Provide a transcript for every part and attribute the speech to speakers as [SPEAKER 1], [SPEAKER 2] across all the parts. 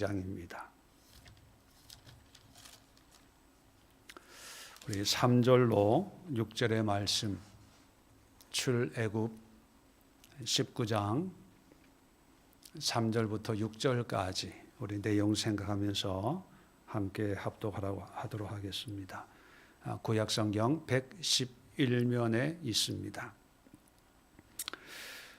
[SPEAKER 1] 장입니다. 우리 3절로 6절의 말씀, 출애굽 19장 3절부터 6절까지 우리 내용 생각하면서 함께 합독하도록 하겠습니다. 구약성경 111면에 있습니다.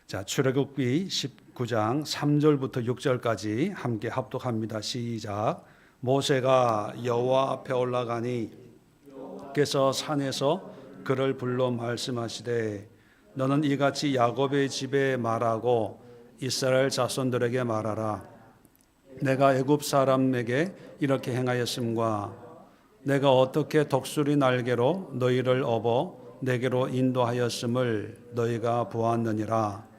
[SPEAKER 1] 자, 출애굽기 19장 3절부터 6절까지 함께 합독합니다. 시작. 모세가 여호와 앞에 올라가니 께서 산에서 그를 불러 말씀하시되 너는 이같이 야곱의 집에 말하고 이스라엘 자손들에게 말하라. 내가 애굽 사람에게 이렇게 행하였음과 내가 어떻게 독수리 날개로 너희를 업어 내게로 인도하였음을 너희가 보았느니라.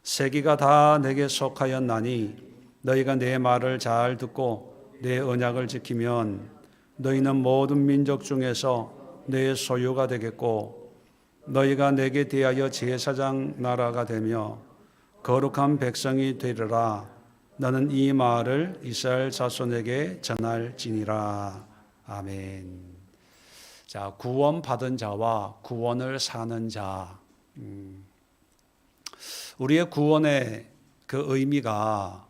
[SPEAKER 1] 세기가 다 내게 속하였나니 너희가 내 말을 잘 듣고 내 언약을 지키면 너희는 모든 민족 중에서 내 소유가 되겠고 너희가 내게 대하여 제사장 나라가 되며 거룩한 백성이 되리라. 너는 이 말을 이스라엘 자손에게 전할지니라. 아멘. 자, 구원 받은 자와 구원을 사는 자. 우리의 구원의 그 의미가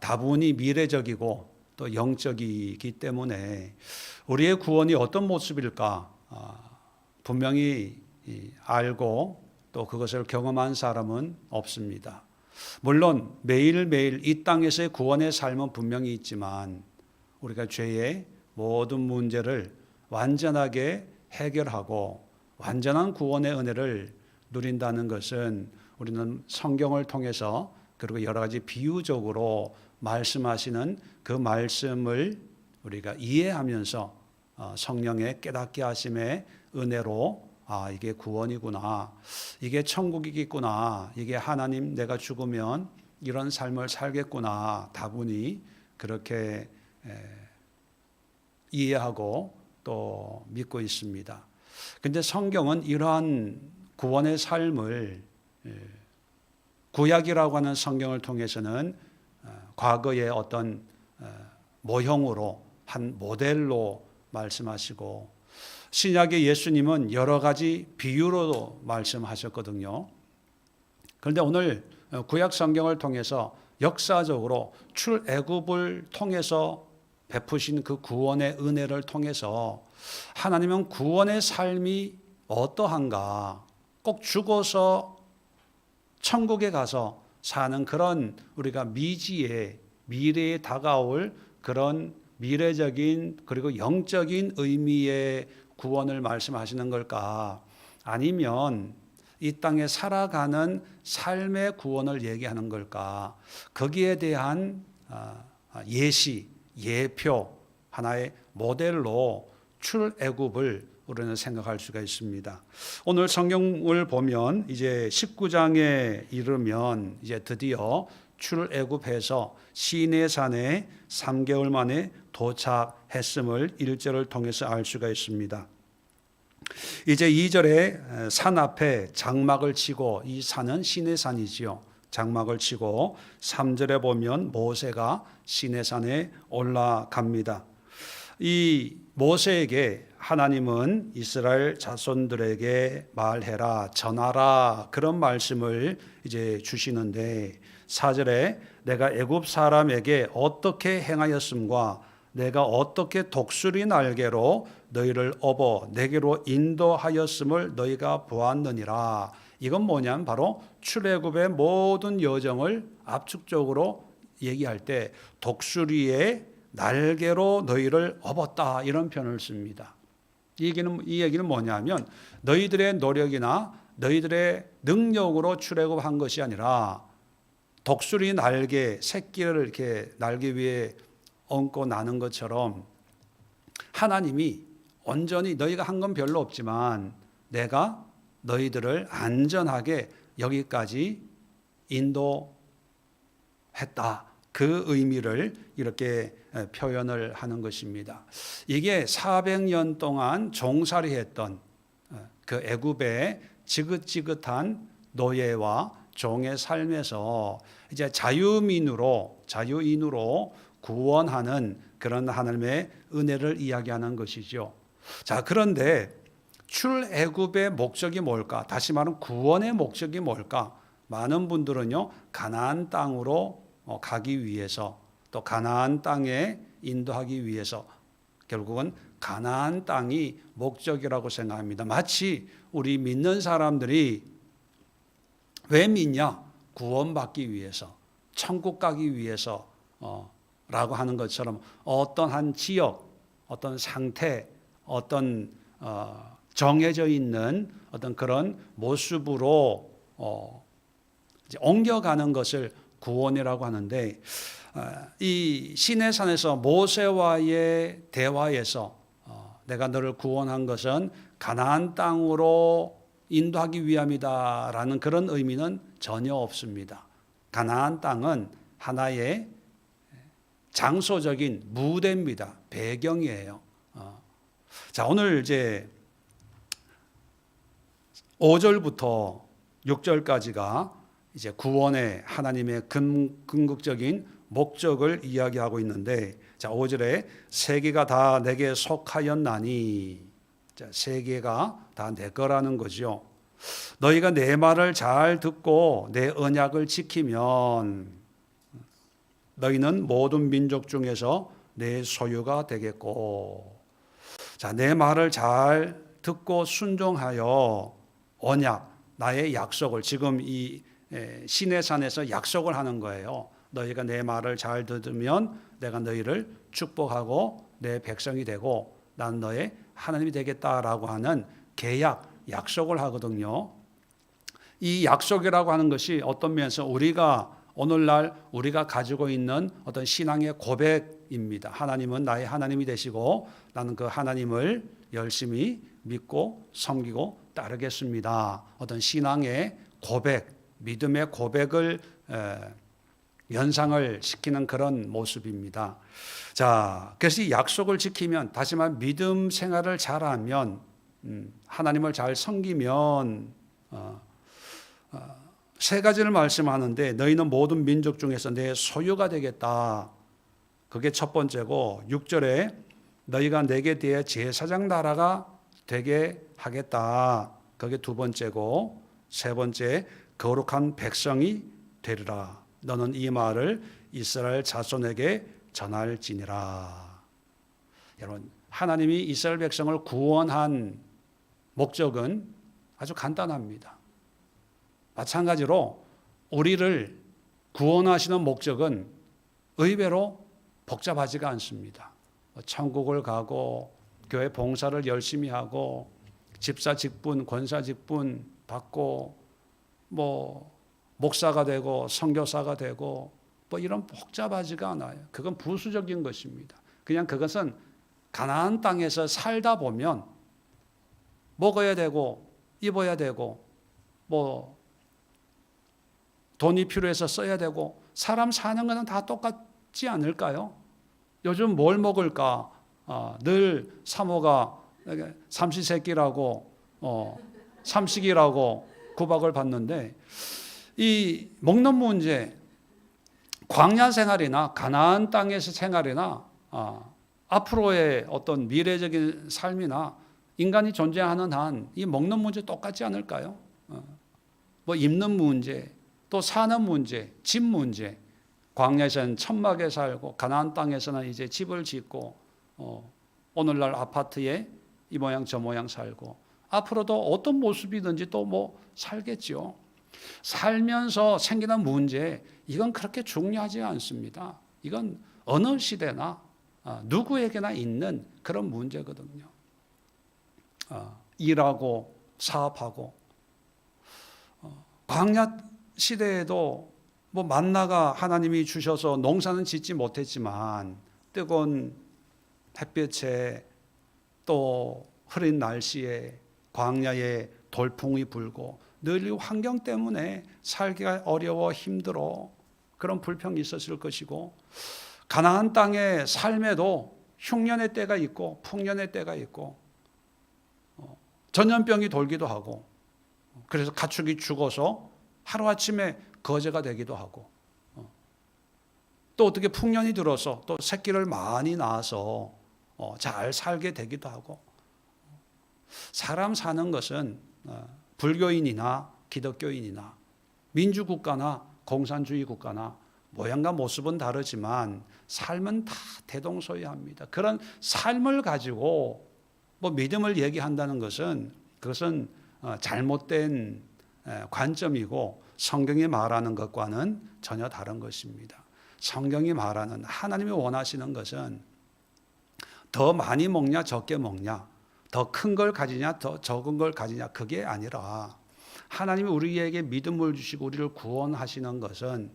[SPEAKER 1] 다분히 미래적이고 또 영적이기 때문에 우리의 구원이 어떤 모습일까 분명히 알고 또 그것을 경험한 사람은 없습니다. 물론 매일매일 이 땅에서의 구원의 삶은 분명히 있지만 우리가 죄의 모든 문제를 완전하게 해결하고 완전한 구원의 은혜를 누린다는 것은 우리는 성경을 통해서 그리고 여러 가지 비유적으로 말씀하시는 그 말씀을 우리가 이해하면서 성령의 깨닫게 하심의 은혜로 이게 구원이구나, 이게 천국이겠구나, 이게 하나님 내가 죽으면 이런 삶을 살겠구나 다분히 그렇게 이해하고 또 믿고 있습니다. 그런데 성경은 이러한 구원의 삶을 구약이라고 하는 성경을 통해서는 과거의 어떤 모형으로 한 모델로 말씀하시고 신약의 예수님은 여러 가지 비유로도 말씀하셨거든요. 그런데 오늘 구약 성경을 통해서 역사적으로 출애굽을 통해서 베푸신 그 구원의 은혜를 통해서 하나님은 구원의 삶이 어떠한가, 꼭 죽어서 천국에 가서 사는 그런 우리가 미래에 다가올 그런 미래적인 그리고 영적인 의미의 구원을 말씀하시는 걸까? 아니면 이 땅에 살아가는 삶의 구원을 얘기하는 걸까? 거기에 대한 예시, 예표, 하나의 모델로 출애굽을 우리는 생각할 수가 있습니다. 오늘 성경을 보면 이제 19장에 이르면 이제 드디어 출애굽해서 시내산에 3개월 만에 도착했음을 1절을 통해서 알 수가 있습니다. 이제 2절에 산 앞에 장막을 치고, 이 산은 시내산이지요. 장막을 치고 3절에 보면 모세가 시내산에 올라갑니다. 이 모세에게 하나님은 이스라엘 자손들에게 말해라, 전하라 그런 말씀을 이제 주시는데 4절에 내가 애굽 사람에게 어떻게 행하였음과 내가 어떻게 독수리 날개로 너희를 업어 내게로 인도하였음을 너희가 보았느니라. 이건 뭐냐면 바로 출애굽의 모든 여정을 압축적으로 얘기할 때 독수리의 날개로 너희를 업었다 이런 표현을 씁니다. 이 얘기는 뭐냐면 너희들의 노력이나 너희들의 능력으로 출애굽한 것이 아니라 독수리 날개, 새끼를 이렇게 날개 위에 얹고 나는 것처럼 하나님이 온전히 너희가 한 건 별로 없지만 내가 너희들을 안전하게 여기까지 인도했다. 그 의미를 이렇게 표현을 하는 것입니다. 이게 400년 동안 종살이 했던 그 애굽의 지긋지긋한 노예와 종의 삶에서 이제 자유인으로 구원하는 그런 하나님의 은혜를 이야기하는 것이죠. 자, 그런데 출애굽의 목적이 뭘까? 다시 말하면 구원의 목적이 뭘까? 많은 분들은요, 가나안 땅으로 가기 위해서, 또 가나안 땅에 인도하기 위해서, 결국은 가나안 땅이 목적이라고 생각합니다. 마치 우리 믿는 사람들이 왜 믿냐? 구원받기 위해서, 천국 가기 위해서 라고 하는 것처럼 어떤 한 지역, 어떤 상태, 어떤 정해져 있는 어떤 그런 모습으로 이제 옮겨가는 것을 구원이라고 하는데, 이 시내산에서 모세와의 대화에서 내가 너를 구원한 것은 가나안 땅으로 인도하기 위함이다라는 그런 의미는 전혀 없습니다. 가나안 땅은 하나의 장소적인 무대입니다. 배경이에요. 자, 오늘 이제 5절부터 6절까지가 이제 구원의 하나님의 궁극적인 목적을 이야기하고 있는데, 자, 5절에 세계가 다 내게 속하였나니, 자, 세계가 다 내 거라는 거죠. 너희가 내 말을 잘 듣고 내 언약을 지키면 너희는 모든 민족 중에서 내 소유가 되겠고, 자, 내 말을 잘 듣고 순종하여 언약, 나의 약속을, 지금 이 시내산에서 약속을 하는 거예요. 너희가 내 말을 잘 들으면 내가 너희를 축복하고 내 백성이 되고 난 너의 하나님이 되겠다라고 하는 계약, 약속을 하거든요. 이 약속이라고 하는 것이 어떤 면에서 우리가 오늘날 우리가 가지고 있는 어떤 신앙의 고백입니다. 하나님은 나의 하나님이 되시고 나는 그 하나님을 열심히 믿고 섬기고 따르겠습니다. 어떤 신앙의 고백, 믿음의 고백을 연상을 시키는 그런 모습입니다. 자, 그래서 이 약속을 지키면, 다시 말하면 믿음 생활을 잘하면, 하나님을 잘 섬기면 세 가지를 말씀하는데, 너희는 모든 민족 중에서 내 소유가 되겠다. 그게 첫 번째고, 6절에 너희가 내게 대해 제사장 나라가 되게 하겠다. 그게 두 번째고, 세 번째, 거룩한 백성이 되리라. 너는 이 말을 이스라엘 자손에게 전할지니라. 여러분, 하나님이 이스라엘 백성을 구원한 목적은 아주 간단합니다. 마찬가지로 우리를 구원하시는 목적은 의외로 복잡하지가 않습니다. 천국을 가고 교회 봉사를 열심히 하고 집사 직분, 권사 직분 받고 목사가 되고 선교사가 되고 이런 복잡하지가 않아요. 그건 부수적인 것입니다. 그냥 그것은 가나안 땅에서 살다 보면 먹어야 되고 입어야 되고 돈이 필요해서 써야 되고 사람 사는 것은 다 똑같지 않을까요? 요즘 뭘 먹을까? 늘 사모가 삼시세끼라고 삼식이라고 구박을 받는데, 이 먹는 문제, 광야 생활이나 가나안 땅에서 생활이나 앞으로의 어떤 미래적인 삶이나 인간이 존재하는 한 이 먹는 문제 똑같지 않을까요? 입는 문제, 또 사는 문제, 집 문제. 광야에서는 천막에 살고 가나안 땅에서는 이제 집을 짓고 오늘날 아파트에 이 모양 저 모양 살고 앞으로도 어떤 모습이든지 또 살겠죠. 살면서 생기는 문제, 이건 그렇게 중요하지 않습니다. 이건 어느 시대나 누구에게나 있는 그런 문제거든요. 일하고 사업하고 광야 시대에도 만나가 하나님이 주셔서 농사는 짓지 못했지만 뜨거운 햇볕에 또 흐린 날씨에 광야에 돌풍이 불고 늘 이 환경 때문에 살기가 어려워 힘들어 그런 불평이 있었을 것이고, 가나안 땅의 삶에도 흉년의 때가 있고 풍년의 때가 있고 전염병이 돌기도 하고, 그래서 가축이 죽어서 하루아침에 거제가 되기도 하고, 또 어떻게 풍년이 들어서 또 새끼를 많이 낳아서 잘 살게 되기도 하고, 사람 사는 것은 불교인이나 기독교인이나 민주국가나 공산주의 국가나 모양과 모습은 다르지만 삶은 다 대동소이합니다. 그런 삶을 가지고 뭐 믿음을 얘기한다는 것은 그것은 잘못된 관점이고 성경이 말하는 것과는 전혀 다른 것입니다. 성경이 말하는, 하나님이 원하시는 것은 더 많이 먹냐 적게 먹냐, 더 큰 걸 가지냐 더 적은 걸 가지냐, 그게 아니라 하나님이 우리에게 믿음을 주시고 우리를 구원하시는 것은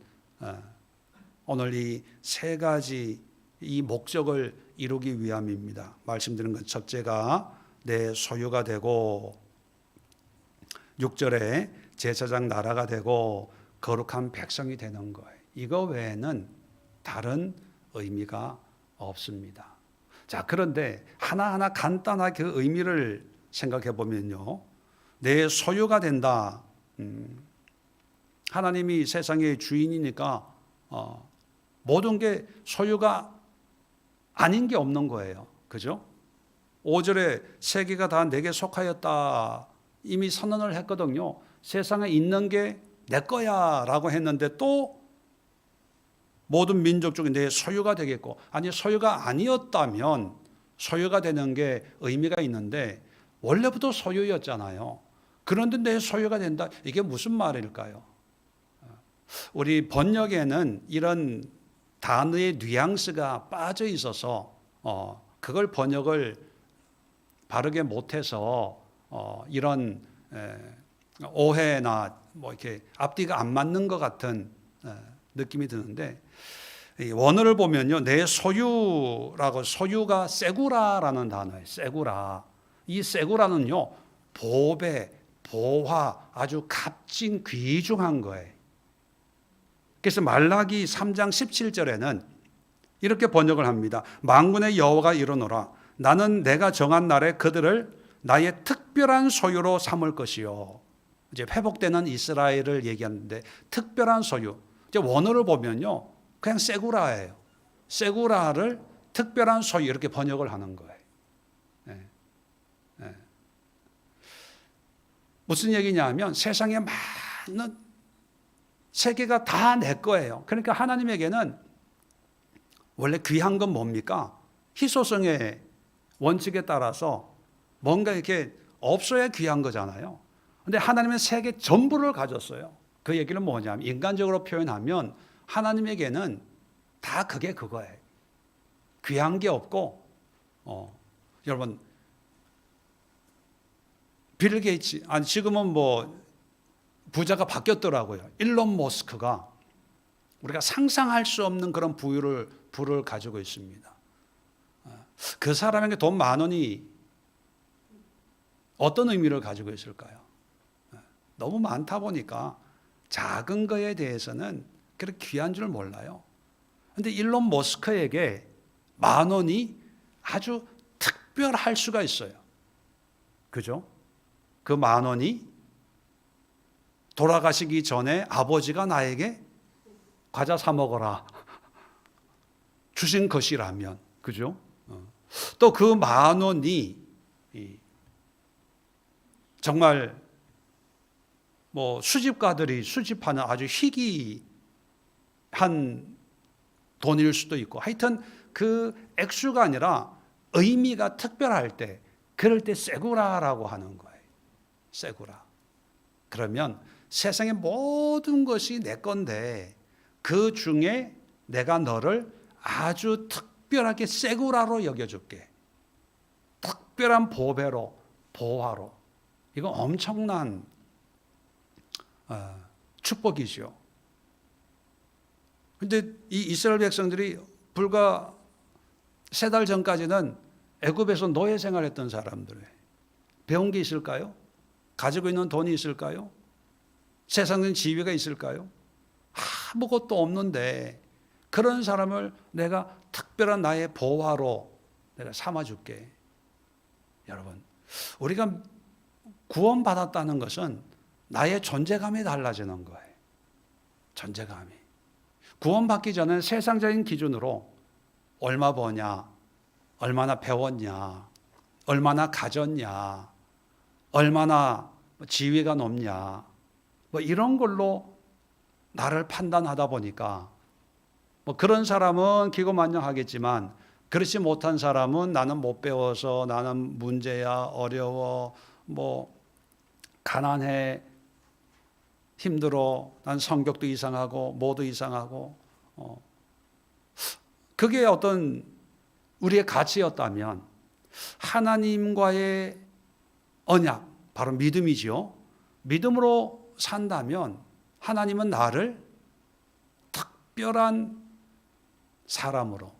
[SPEAKER 1] 오늘 이 세 가지 이 목적을 이루기 위함입니다. 말씀드린 것, 첫째가 내 소유가 되고, 6절에 제사장 나라가 되고 거룩한 백성이 되는 거예요. 이거 외에는 다른 의미가 없습니다. 자, 그런데 하나하나 간단하게 그 의미를 생각해 보면요, 내 소유가 된다. 하나님이 세상의 주인이니까 모든 게 소유가 아닌 게 없는 거예요. 그죠? 5절에 세계가 다 내게 속하였다 이미 선언을 했거든요. 세상에 있는 게 내 거야 라고 했는데 또 모든 민족 중에 내 소유가 되겠고, 아니 소유가 아니었다면 소유가 되는 게 의미가 있는데 원래부터 소유였잖아요. 그런데 내 소유가 된다, 이게 무슨 말일까요? 우리 번역에는 이런 단어의 뉘앙스가 빠져 있어서 그걸 번역을 바르게 못해서 이런 오해나 뭐 이렇게 앞뒤가 안 맞는 것 같은 느낌이 드는데, 원어를 보면요, 내 소유라고, 소유가 세구라라는 단어예요. 세구라. 이 세구라는요, 보배, 보화, 아주 값진 귀중한 거예요. 그래서 말라기 3장 17절에는 이렇게 번역을 합니다. 만군의 여호와가 이르노라, 나는 내가 정한 날에 그들을 나의 특별한 소유로 삼을 것이요. 이제 회복되는 이스라엘을 얘기하는데, 특별한 소유. 이제 원어를 보면요, 그냥 세구라예요. 세구라를 특별한 소유, 이렇게 번역을 하는 거예요. 네. 네. 무슨 얘기냐면 세상에 많은 세계가 다 내 거예요. 그러니까 하나님에게는 원래 귀한 건 뭡니까? 희소성의 원칙에 따라서 뭔가 이렇게 없어야 귀한 거잖아요. 근데 하나님은 세계 전부를 가졌어요. 그 얘기는 뭐냐면, 인간적으로 표현하면 하나님에게는 다 그게 그거예요. 귀한 게 없고, 여러분, 빌 게이츠, 아니 지금은 뭐 부자가 바뀌었더라고요. 일론 머스크가 우리가 상상할 수 없는 그런 부를 가지고 있습니다. 그 사람에게 돈 10,000원이 어떤 의미를 가지고 있을까요? 너무 많다 보니까 작은 거에 대해서는 그렇게 귀한 줄 몰라요. 그런데 일론 머스크에게 10,000원이 아주 특별할 수가 있어요. 그죠? 그 10,000원이 돌아가시기 전에 아버지가 나에게 과자 사 먹어라 주신 것이라면, 그죠? 또 그 10,000원이 정말 뭐 수집가들이 수집하는 아주 희귀한 돈일 수도 있고, 하여튼 그 액수가 아니라 의미가 특별할 때, 그럴 때 세구라라고 하는 거예요. 세구라. 그러면 세상의 모든 것이 내 건데 그 중에 내가 너를 아주 특별하게 세구라로 여겨줄게. 특별한 보배로, 보화로. 이건 엄청난 축복이죠. 그런데 이 이스라엘 백성들이 불과 3달 전까지는 애굽에서 노예 생활했던 사람들이에요. 배운 게 있을까요? 가지고 있는 돈이 있을까요? 세상적인 지위가 있을까요? 아무것도 없는데 그런 사람을 내가 특별한 나의 보화로 내가 삼아줄게. 여러분, 우리가 구원받았다는 것은 나의 존재감이 달라지는 거예요. 존재감이. 구원받기 전에 세상적인 기준으로 얼마 버냐, 얼마나 배웠냐, 얼마나 가졌냐, 얼마나 지위가 높냐, 뭐 이런 걸로 나를 판단하다 보니까 뭐 그런 사람은 기고만장하겠지만 그렇지 못한 사람은 나는 못 배워서, 나는 문제야, 어려워, 뭐 가난해, 힘들어, 난 성격도 이상하고 뭐도 이상하고, 그게 어떤 우리의 가치였다면 하나님과의 언약, 바로 믿음이지요. 믿음으로 산다면 하나님은 나를 특별한 사람으로,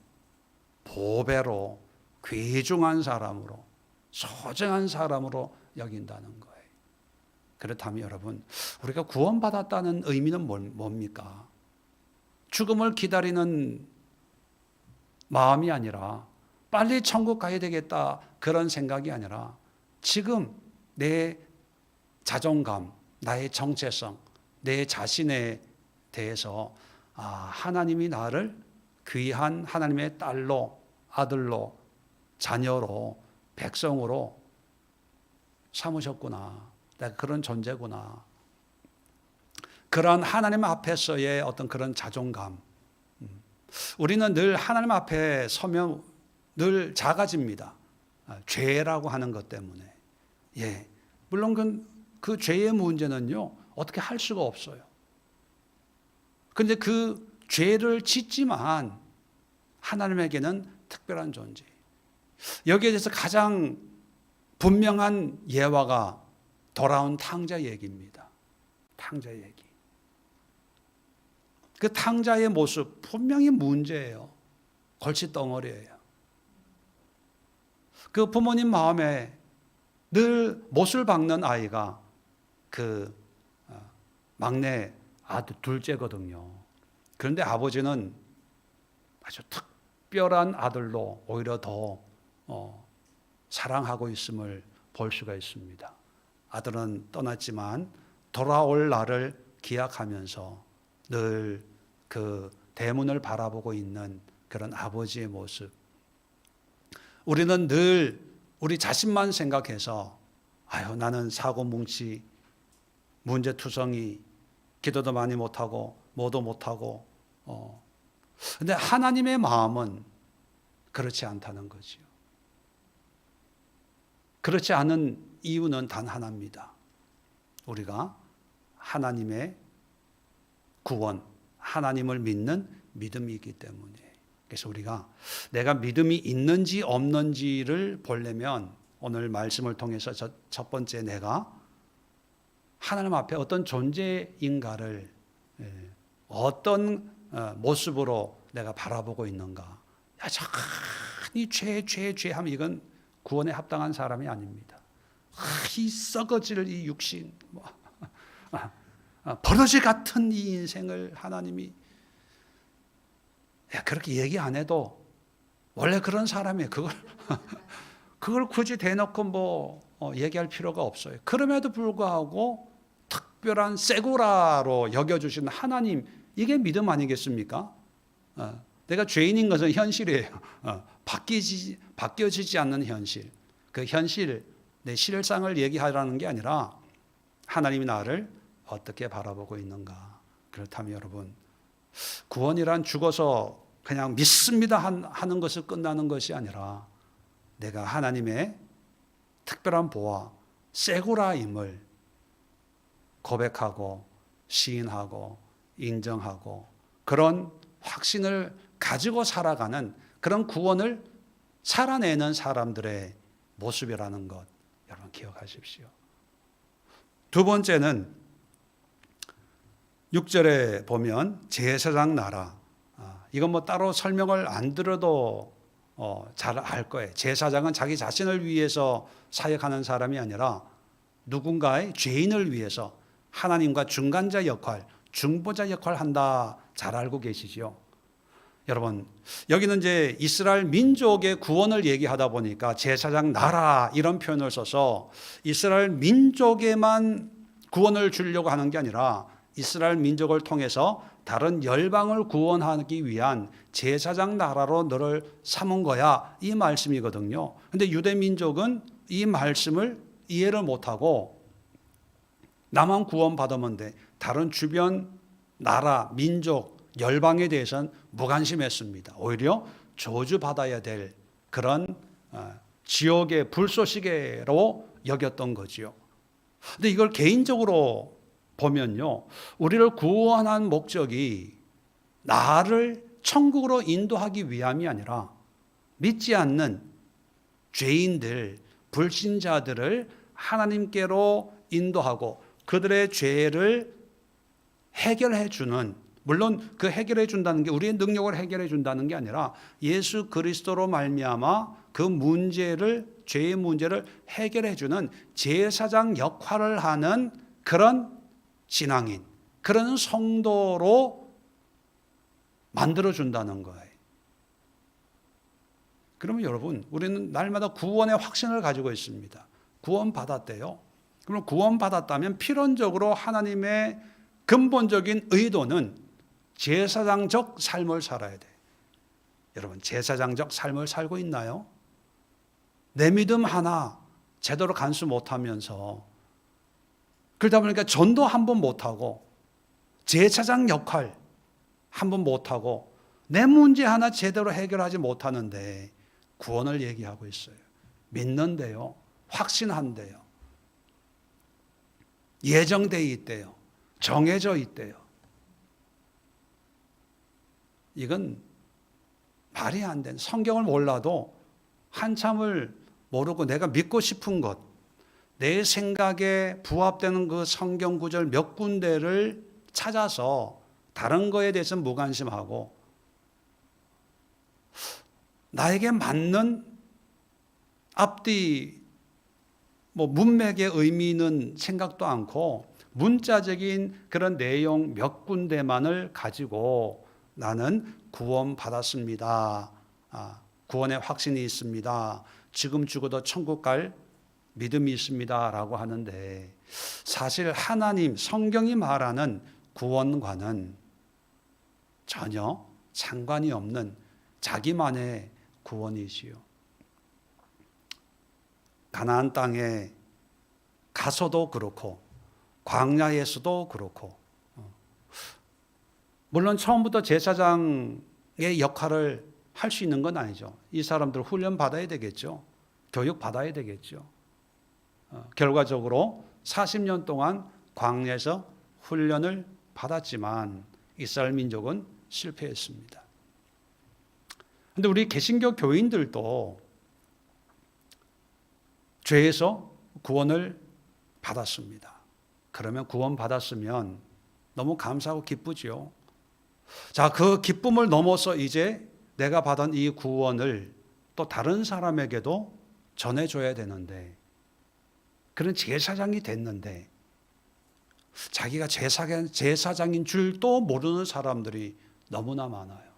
[SPEAKER 1] 보배로, 귀중한 사람으로, 소중한 사람으로 여긴다는 거예요. 그렇다면 여러분, 우리가 구원받았다는 의미는 뭡니까? 죽음을 기다리는 마음이 아니라 빨리 천국 가야 되겠다 그런 생각이 아니라 지금 내 자존감, 나의 정체성, 내 자신에 대해서 하나님이 나를 귀한 하나님의 딸로, 아들로, 자녀로, 백성으로 삼으셨구나. 내가 그런 존재구나. 그런 하나님 앞에서의 어떤 그런 자존감. 우리는 늘 하나님 앞에 서면 늘 작아집니다. 죄라고 하는 것 때문에. 예. 물론 그 죄의 문제는요, 어떻게 할 수가 없어요. 그런데 그 죄를 짓지만 하나님에게는 특별한 존재. 여기에 대해서 가장 분명한 예화가 돌아온 탕자 얘기입니다. 탕자 얘기. 그 탕자의 모습 분명히 문제예요. 골칫덩어리예요. 그 부모님 마음에 늘 못을 박는 아이가 그 막내 아들 둘째거든요. 그런데 아버지는 아주 특별한 아들로 오히려 더 사랑하고 있음을 볼 수가 있습니다. 아들은 떠났지만 돌아올 날을 기약하면서 늘 그 대문을 바라보고 있는 그런 아버지의 모습. 우리는 늘 우리 자신만 생각해서 나는 사고뭉치, 문제투성이, 기도도 많이 못하고 뭐도 못하고. 근데 하나님의 마음은 그렇지 않다는 거지요. 그렇지 않은 이유는 단 하나입니다. 우리가 하나님의 구원, 하나님을 믿는 믿음이 있기 때문에. 그래서 우리가 내가 믿음이 있는지 없는지를 보려면 오늘 말씀을 통해서 첫 번째 내가 하나님 앞에 어떤 존재인가를 어떤 모습으로 내가 바라보고 있는가. 자꾸 죄 하면 이건 구원에 합당한 사람이 아닙니다. 이 썩어질 이 육신, 버러지 같은 이 인생을 하나님이 그렇게 얘기 안 해도 원래 그런 사람이에요. 그걸 굳이 대놓고 얘기할 필요가 없어요. 그럼에도 불구하고 특별한 세구라로 여겨주신 하나님, 이게 믿음 아니겠습니까? 내가 죄인인 것은 현실이에요. 바뀌어지지 않는 현실. 그 현실, 내 실상을 얘기하라는 게 아니라 하나님이 나를 어떻게 바라보고 있는가. 그렇다면 여러분, 구원이란 죽어서 그냥 믿습니다 하는 것을 끝나는 것이 아니라 내가 하나님의 특별한 보화, 세구라임을 고백하고 시인하고 인정하고 그런 확신을 가지고 살아가는 그런 구원을 살아내는 사람들의 모습이라는 것 여러분 기억하십시오. 두 번째는 6절에 보면 제사장 나라. 이건 따로 설명을 안 들어도 잘 알 거예요. 제사장은 자기 자신을 위해서 사역하는 사람이 아니라 누군가의 죄인을 위해서 하나님과 중간자 역할, 중보자 역할을 한다. 잘 알고 계시죠? 여러분, 여기는 이제 이스라엘 민족의 구원을 얘기하다 보니까 제사장 나라 이런 표현을 써서 이스라엘 민족에만 구원을 주려고 하는 게 아니라 이스라엘 민족을 통해서 다른 열방을 구원하기 위한 제사장 나라로 너를 삼은 거야, 이 말씀이거든요. 근데 유대 민족은 이 말씀을 이해를 못하고 나만 구원받으면 돼, 다른 주변 나라, 민족, 열방에 대해서는 무관심했습니다. 오히려 저주받아야 될 그런 지옥의 불쏘시개로 여겼던 거지요. 근데 이걸 개인적으로 보면요, 우리를 구원한 목적이 나를 천국으로 인도하기 위함이 아니라 믿지 않는 죄인들, 불신자들을 하나님께로 인도하고 그들의 죄를 해결해 주는, 물론 그 해결해 준다는 게 우리의 능력을 해결해 준다는 게 아니라 예수 그리스도로 말미암아 그 문제를, 죄의 문제를 해결해 주는 제사장 역할을 하는 그런 신앙인, 그런 성도로 만들어 준다는 거예요. 그러면 여러분, 우리는 날마다 구원의 확신을 가지고 있습니다. 구원받았대요. 그럼 구원받았다면 필연적으로 하나님의 근본적인 의도는 제사장적 삶을 살아야 돼. 여러분, 제사장적 삶을 살고 있나요? 내 믿음 하나 제대로 간수 못하면서, 그러다 보니까 전도 한 번 못하고 제사장 역할 한 번 못하고 내 문제 하나 제대로 해결하지 못하는데 구원을 얘기하고 있어요. 믿는데요, 확신한대요, 예정되어 있대요, 정해져 있대요. 이건 말이 안 되는, 성경을 몰라도 한참을 모르고 내가 믿고 싶은 것, 내 생각에 부합되는 그 성경 구절 몇 군데를 찾아서 다른 거에 대해서 무관심하고 나에게 맞는 앞뒤 문맥의 의미는 생각도 않고 문자적인 그런 내용 몇 군데만을 가지고 나는 구원받았습니다, 구원의 확신이 있습니다, 지금 죽어도 천국 갈 믿음이 있습니다 라고 하는데, 사실 하나님, 성경이 말하는 구원과는 전혀 상관이 없는 자기만의 구원이지요. 가나안 땅에 가서도 그렇고 광야에서도 그렇고, 물론 처음부터 제사장의 역할을 할 수 있는 건 아니죠. 이 사람들 훈련 받아야 되겠죠. 교육 받아야 되겠죠. 결과적으로 40년 동안 광야에서 훈련을 받았지만 이스라엘 민족은 실패했습니다. 그런데 우리 개신교 교인들도 죄에서 구원을 받았습니다. 그러면 구원 받았으면 너무 감사하고 기쁘지요. 자, 그 기쁨을 넘어서 이제 내가 받은 이 구원을 또 다른 사람에게도 전해줘야 되는데, 그런 제사장이 됐는데 자기가 제사장인 줄도 모르는 사람들이 너무나 많아요.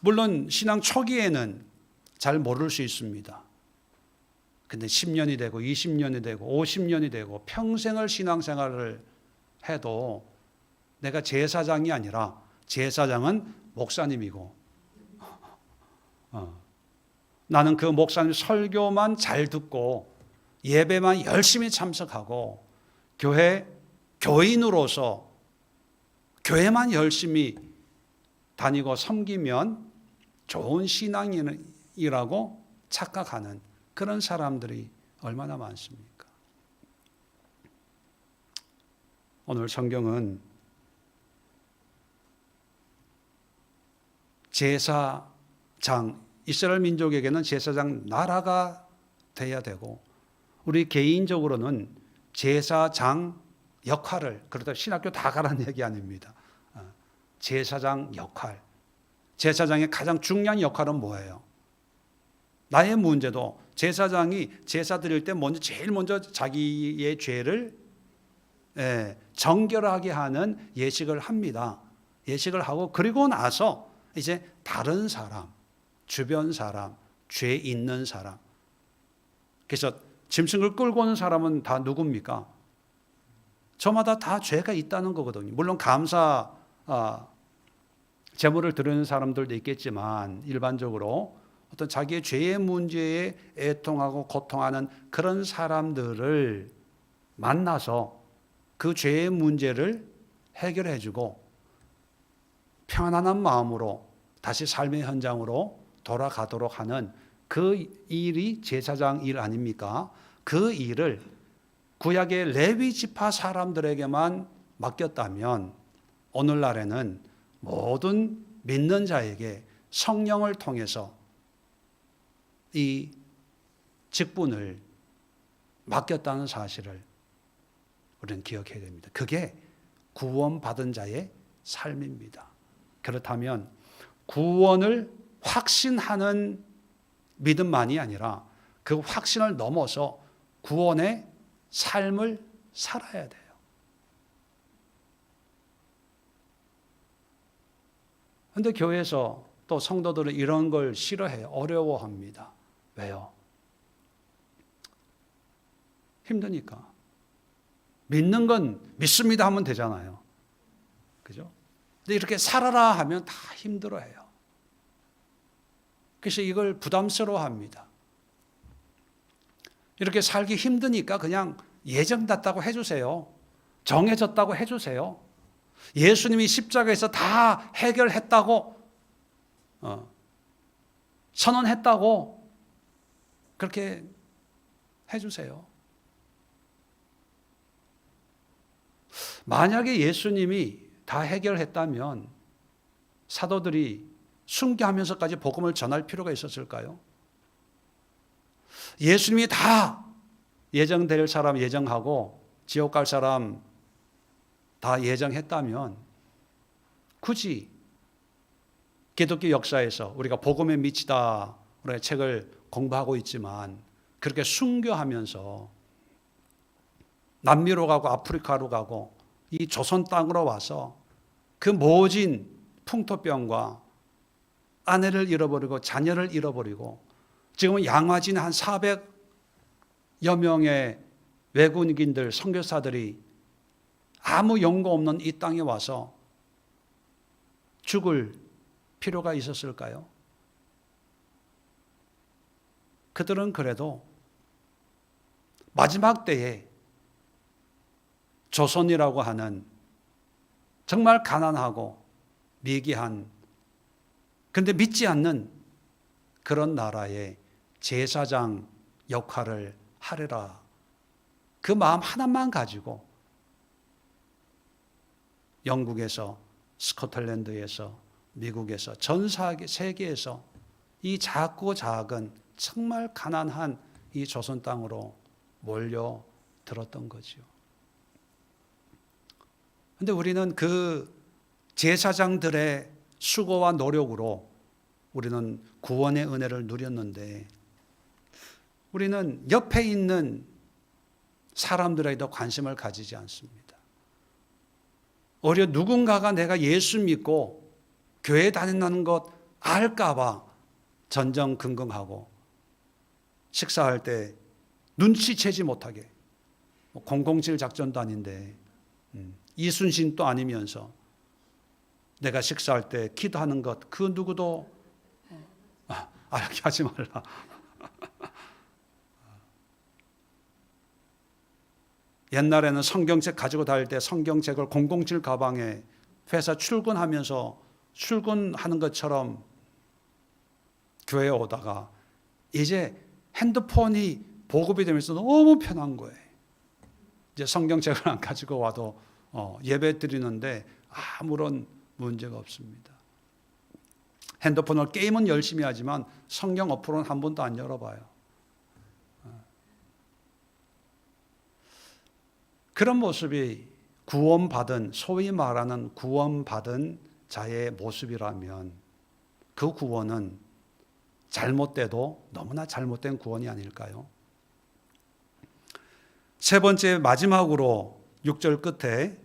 [SPEAKER 1] 물론 신앙 초기에는 잘 모를 수 있습니다. 근데 10년이 되고 20년이 되고 50년이 되고 평생을 신앙생활을 해도 내가 제사장이 아니라, 제사장은 목사님이고 나는 그 목사님 설교만 잘 듣고 예배만 열심히 참석하고 교인으로서 교회만 열심히 다니고 섬기면 좋은 신앙인이라고 착각하는 그런 사람들이 얼마나 많습니까? 오늘 성경은 제사장, 이스라엘 민족에게는 제사장 나라가 돼야 되고 우리 개인적으로는 제사장 역할을, 그렇다고 신학교 다 가라는 얘기 아닙니다. 제사장 역할, 제사장의 가장 중요한 역할은 뭐예요? 나의 문제도 제사장이 제사 드릴 때 제일 먼저 자기의 죄를 정결하게 하는 예식을 합니다. 예식을 하고 그리고 나서 이제 다른 사람, 주변 사람, 죄 있는 사람, 그래서 짐승을 끌고 오는 사람은 다 누굽니까? 저마다 다 죄가 있다는 거거든요. 물론 감사 제물을 드리는 사람들도 있겠지만 일반적으로 어떤 자기의 죄의 문제에 애통하고 고통하는 그런 사람들을 만나서 그 죄의 문제를 해결해주고 평안한 마음으로 다시 삶의 현장으로 돌아가도록 하는 그 일이 제사장 일 아닙니까? 그 일을 구약의 레위 지파 사람들에게만 맡겼다면 오늘날에는 모든 믿는 자에게 성령을 통해서 이 직분을 맡겼다는 사실을 우리는 기억해야 됩니다. 그게 구원받은 자의 삶입니다. 그렇다면 구원을 확신하는 믿음만이 아니라 그 확신을 넘어서 구원의 삶을 살아야 돼요. 그런데 교회에서 또 성도들은 이런 걸 싫어해요. 어려워합니다. 왜요? 힘드니까. 믿는 건 믿습니다 하면 되잖아요. 그죠? 근데 이렇게 살아라 하면 다 힘들어해요. 그래서 이걸 부담스러워합니다. 이렇게 살기 힘드니까 그냥 예정됐다고 해주세요. 정해졌다고 해주세요. 예수님이 십자가에서 다 해결했다고 선언했다고 그렇게 해주세요. 만약에 예수님이 다 해결했다면 사도들이 순교하면서까지 복음을 전할 필요가 있었을까요? 예수님이 다 예정될 사람 예정하고 지옥 갈 사람 다 예정했다면 굳이 기독교 역사에서 우리가 복음에 미치다 우리가 책을 공부하고 있지만 그렇게 순교하면서 남미로 가고 아프리카로 가고 이 조선 땅으로 와서 그 모진 풍토병과 아내를 잃어버리고 자녀를 잃어버리고 지금은 양화진 한 400여 명의 외국인들 선교사들이 아무 연고 없는 이 땅에 와서 죽을 필요가 있었을까요? 그들은 그래도 마지막 때에 조선이라고 하는 정말 가난하고 미개한 그런데 믿지 않는 그런 나라의 제사장 역할을 하리라. 그 마음 하나만 가지고 영국에서 스코틀랜드에서 미국에서 전 세계에서 이 작고 작은 정말 가난한 이 조선 땅으로 몰려들었던 거죠. 그런데 우리는 그 제사장들의 수고와 노력으로 우리는 구원의 은혜를 누렸는데 우리는 옆에 있는 사람들에게도 관심을 가지지 않습니다. 오히려 누군가가 내가 예수 믿고 교회 다닌다는 것 알까 봐 전전긍긍하고 식사할 때 눈치채지 못하게 007 작전도 아닌데 이순신도 아니면서 내가 식사할 때 기도하는 것 그 누구도 알게 하지 말라. 옛날에는 성경책 가지고 다닐 때 성경책을 007 가방에 회사 출근하면서 출근하는 것처럼 교회에 오다가 이제 핸드폰이 보급이 되면서 너무 편한 거예요. 이제 성경책을 안 가지고 와도 예배 드리는데 아무런 문제가 없습니다. 핸드폰을 게임은 열심히 하지만 성경 어플은 한 번도 안 열어봐요. 그런 모습이 구원받은 소위 말하는 구원받은 자의 모습이라면 그 구원은 잘못돼도 너무나 잘못된 구원이 아닐까요? 세 번째 마지막으로 6절 끝에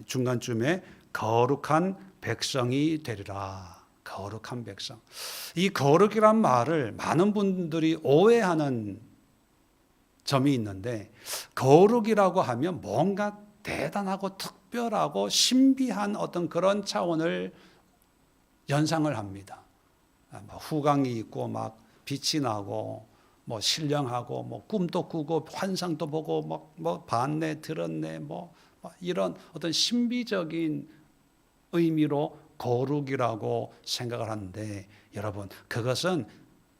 [SPEAKER 1] 중간쯤에 거룩한 백성이 되리라. 거룩한 백성. 이 거룩이란 말을 많은 분들이 오해하는 점이 있는데 거룩이라고 하면 뭔가 대단하고 특별하고 신비한 어떤 그런 차원을 연상을 합니다. 뭐 후광이 있고 막 빛이 나고 뭐 신령하고 뭐 꿈도 꾸고 환상도 보고 뭐 봤네 들었네 뭐 이런 어떤 신비적인 의미로 거룩이라고 생각을 하는데, 여러분 그것은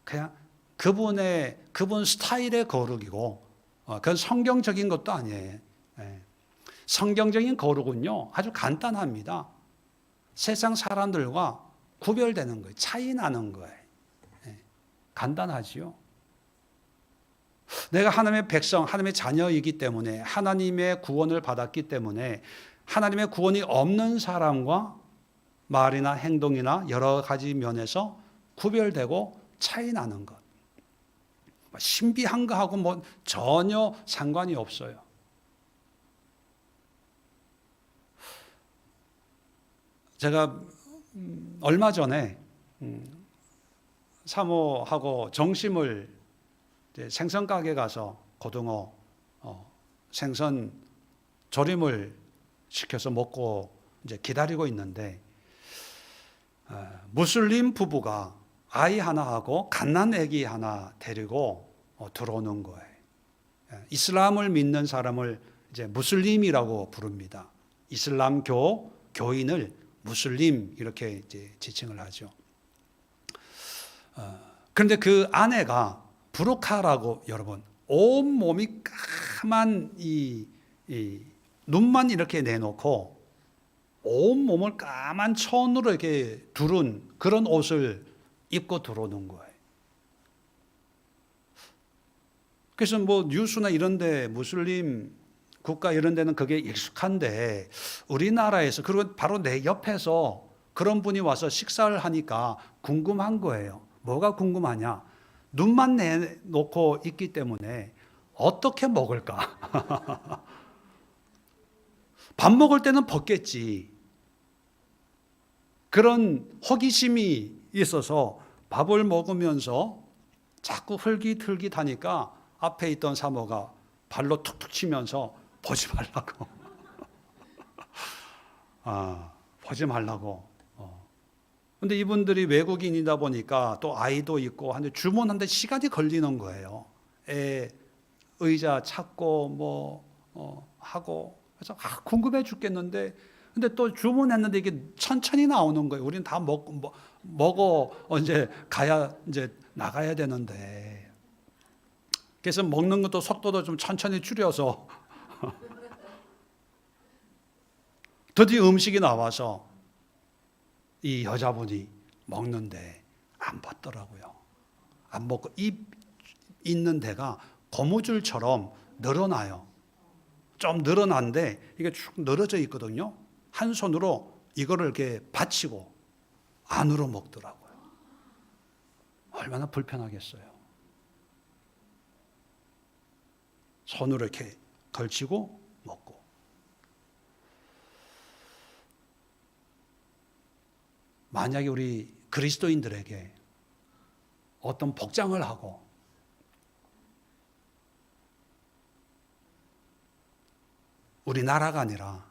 [SPEAKER 1] 그냥 그분 스타일의 거룩이고 그건 성경적인 것도 아니에요. 예. 성경적인 거룩은요 아주 간단합니다. 세상 사람들과 구별되는 거예요. 차이 나는 거예요. 예. 간단하지요. 내가 하나님의 백성, 하나님의 자녀이기 때문에, 하나님의 구원을 받았기 때문에 하나님의 구원이 없는 사람과 말이나 행동이나 여러 가지 면에서 구별되고 차이 나는 것. 신비한 거하고 뭐 전혀 상관이 없어요. 제가 얼마 전에 사모하고 정심을 생선 가게 가서 고등어 생선 조림을 시켜서 먹고 이제 기다리고 있는데, 무슬림 부부가 아이 하나하고 갓난 아기 하나 데리고 들어오는 거예요. 이슬람을 믿는 사람을 이제 무슬림이라고 부릅니다. 이슬람교 교인을 무슬림 이렇게 이제 지칭을 하죠. 그런데 그 아내가 부르카라고, 여러분 온 몸이 까만 이 눈만 이렇게 내놓고 온 몸을 까만 천으로 이렇게 두른 그런 옷을 입고 들어오는 거예요. 그래서 뭐 뉴스나 이런데 무슬림 국가 이런 데는 그게 익숙한데, 우리나라에서 그리고 바로 내 옆에서 그런 분이 와서 식사를 하니까 궁금한 거예요. 뭐가 궁금하냐? 눈만 내놓고 있기 때문에 어떻게 먹을까? 밥 먹을 때는 벗겠지. 그런 호기심이 있어서 밥을 먹으면서 자꾸 흘깃흘깃하니까 앞에 있던 사모가 발로 툭툭 치면서 보지 말라고. 보지 말라고. 근데 이분들이 외국인이다 보니까 또 아이도 있고 하는데 주문하는데 시간이 걸리는 거예요. 의자 찾고 뭐 하고. 그래서 궁금해 죽겠는데, 근데 또 주문했는데 이게 천천히 나오는 거예요. 우리는 다 먹어 이제 가야 이제 나가야 되는데. 그래서 먹는 것도 속도도 좀 천천히 줄여서 드디어 음식이 나와서 이 여자분이 먹는데 안 받더라고요. 안 먹고 입 있는 데가 고무줄처럼 늘어나요. 좀 늘어난데 이게 쭉 늘어져 있거든요. 한 손으로 이거를 이렇게 받치고 안으로 먹더라고요. 얼마나 불편하겠어요. 손으로 이렇게 걸치고 먹고. 만약에 우리 그리스도인들에게 어떤 복장을 하고 우리나라가 아니라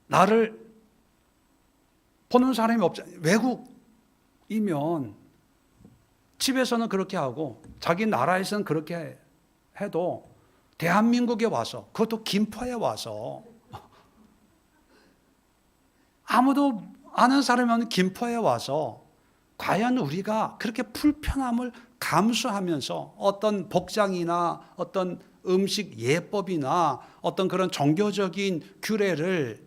[SPEAKER 1] 나를 보는 사람이 없잖아요. 외국이면 집에서는 그렇게 하고 자기 나라에서는 그렇게 해도 대한민국에 와서, 그것도 김포에 와서, 아무도 아는 사람이 없는 김포에 와서 과연 우리가 그렇게 불편함을 감수하면서 어떤 복장이나 어떤 음식 예법이나 어떤 그런 종교적인 규례를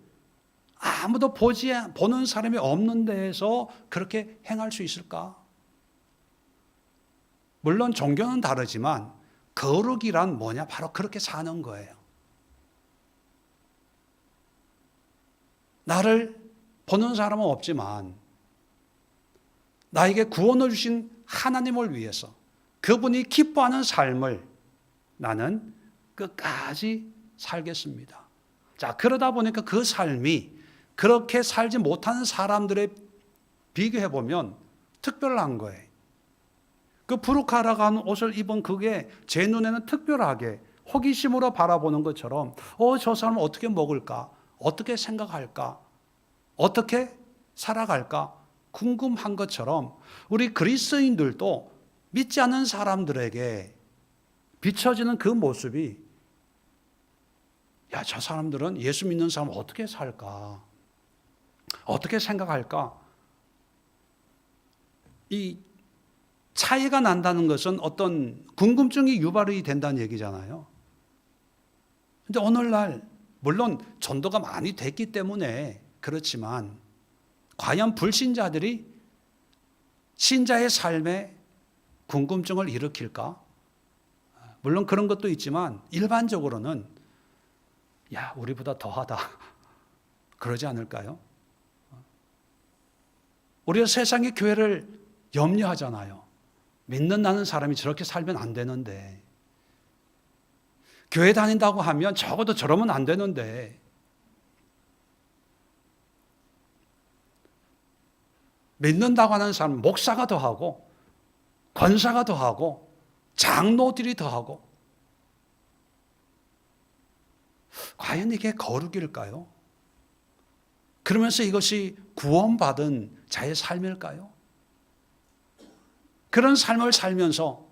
[SPEAKER 1] 아무도 보는 사람이 없는 데에서 그렇게 행할 수 있을까? 물론 종교는 다르지만 거룩이란 뭐냐? 바로 그렇게 사는 거예요. 나를 보는 사람은 없지만 나에게 구원을 주신 하나님을 위해서 그분이 기뻐하는 삶을 나는 끝까지 살겠습니다. 자, 그러다 보니까 그 삶이 그렇게 살지 못하는 사람들에 비교해 보면 특별한 거예요. 그 부르카라고 하는 옷을 입은 그게 제 눈에는 특별하게 호기심으로 바라보는 것처럼 저 사람은 어떻게 먹을까? 어떻게 생각할까? 어떻게 살아갈까? 궁금한 것처럼 우리 그리스도인들도 믿지 않는 사람들에게 비춰지는 그 모습이 저 사람들은 예수 믿는 사람 어떻게 살까? 어떻게 생각할까? 이 차이가 난다는 것은 어떤 궁금증이 유발이 된다는 얘기잖아요. 근데 오늘날 물론 전도가 많이 됐기 때문에 그렇지만 과연 불신자들이 신자의 삶에 궁금증을 일으킬까? 물론 그런 것도 있지만 일반적으로는 우리보다 더하다 그러지 않을까요? 우리가 세상의 교회를 염려하잖아요. 믿는다는 사람이 저렇게 살면 안 되는데, 교회 다닌다고 하면 적어도 저러면 안 되는데, 믿는다고 하는 사람은 목사가 더하고 권사가 더하고 장로들이 더하고, 과연 이게 거룩일까요? 그러면서 이것이 구원받은 자의 삶일까요? 그런 삶을 살면서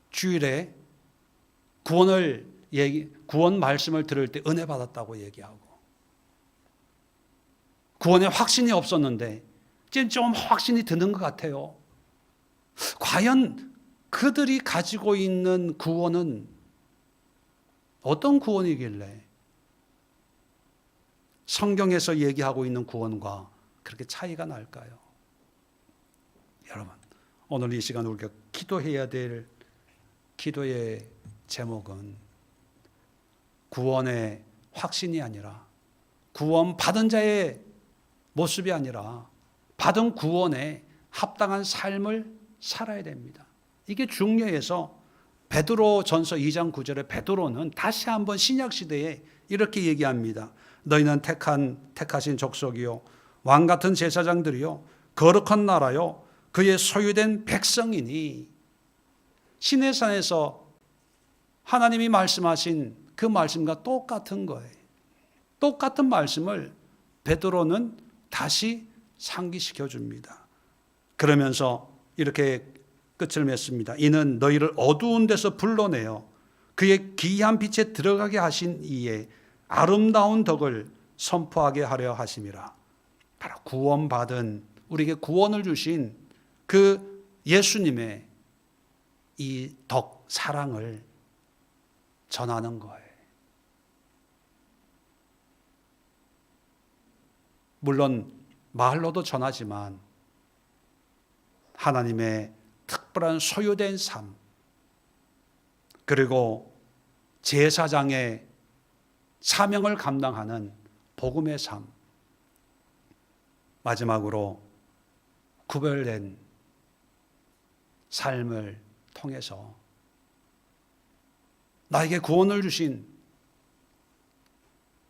[SPEAKER 1] 주일에 구원 말씀을 들을 때 은혜 받았다고 얘기하고, 구원에 확신이 없었는데 지금 좀 확신이 드는 것 같아요. 과연 그들이 가지고 있는 구원은 어떤 구원이길래 성경에서 얘기하고 있는 구원과 그렇게 차이가 날까요? 여러분, 오늘 이 시간 우리가 기도해야 될 기도의 제목은 구원의 확신이 아니라, 구원 받은 자의 모습이 아니라 받은 구원에 합당한 삶을 살아야 됩니다. 이게 중요해서 베드로 전서 2장 9절에 베드로는 다시 한번 신약 시대에 이렇게 얘기합니다. 너희는 택하신 족속이요 왕 같은 제사장들이요 거룩한 나라요 그의 소유된 백성이니. 시내산에서 하나님이 말씀하신 그 말씀과 똑같은 거예요. 똑같은 말씀을 베드로는 다시 상기시켜 줍니다. 그러면서 이렇게 끝을 맺습니다. 이는 너희를 어두운 데서 불러내어 그의 귀한 빛에 들어가게 하신 이에 아름다운 덕을 선포하게 하려 하심이라. 바로 구원받은, 우리에게 구원을 주신 그 예수님의 이 덕, 사랑을 전하는 거예요. 물론 말로도 전하지만 하나님의 특별한 소유된 삶, 그리고 제사장의 사명을 감당하는 복음의 삶, 마지막으로 구별된 삶을 통해서 나에게 구원을 주신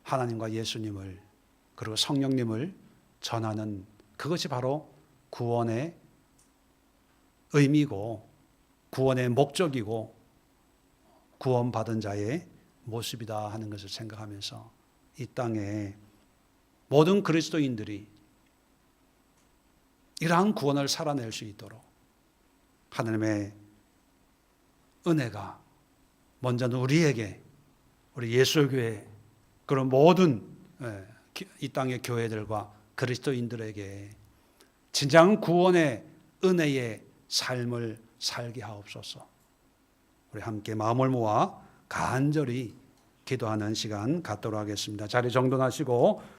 [SPEAKER 1] 하나님과 예수님을, 그리고 성령님을 전하는, 그것이 바로 구원의 의미고 구원의 목적이고 구원받은 자의 모습이다 하는 것을 생각하면서 이 땅에 모든 그리스도인들이 이러한 구원을 살아낼 수 있도록 하나님의 은혜가 먼저는 우리에게, 우리 예수교회, 그런 모든 이 땅의 교회들과 그리스도인들에게 진정 구원의 은혜의 삶을 살게 하옵소서. 우리 함께 마음을 모아 간절히 기도하는 시간 갖도록 하겠습니다. 자리 정돈하시고